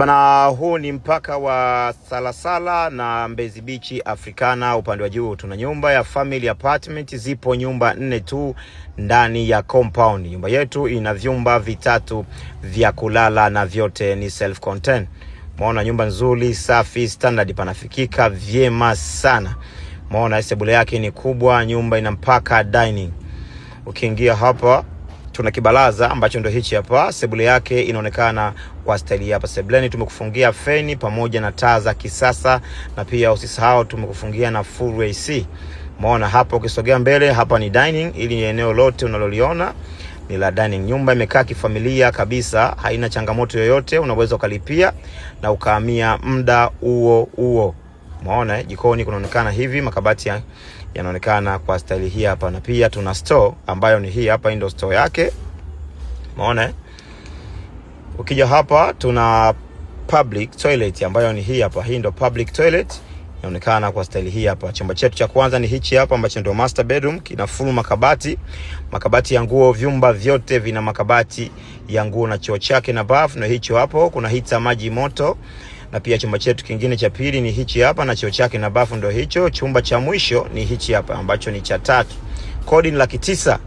Bana, huu ni mpaka wa Salasala na Mbezi Beach Africana. Upande wa juu tuna nyumba ya family apartment, zipo nyumba 4 tu ndani ya compound. Nyumba yetu ina vyumba vitatu vya kulala na vyote ni self contained. Umeona nyumba nzuri, safi, standard, panafikika vyema sana. Umeona sebule yake ni kubwa, nyumba ina mpaka dining. Ukiingia hapa tuna kibalaza ambacho ndio hichi hapa. Sebule yake inaonekana kwa style hapa. Sebuleni tumekufungia feni pamoja na taa za kisasa, na pia usisahau tumekufungia na full AC. Umeona hapa, ukisogea mbele hapa ni dining. Ili eneo lote unaloliona ni la dining. Nyumba imekaa kifamilia kabisa, haina changamoto yoyote. Unaweza ukalipia na ukahamia muda huo. Umeona jikoni kunaonekana hivi, makabati yanaonekana kwa style hii hapa, na pia tuna store ambayo ni hii hapa, ndio store yake. Umeona ukija hapa tuna public toilet ambayo ni hii hapa. Hii ndio public toilet, inaonekana kwa style hii hapa. Chumba chetu cha kwanza ni hichi hapa ambacho ndio master bedroom, kina full makabati ya nguo. Vyumba vyote vina makabati ya nguo na choo chake na bafu, na hicho hapo kuna heater maji moto. Na pia chumba chetu kingine cha pili ni hichi hapa na choo chake na bafu ndio hicho. Chumba cha mwisho ni hichi hapa ambacho ni cha tatu. Kodi ni 900,000.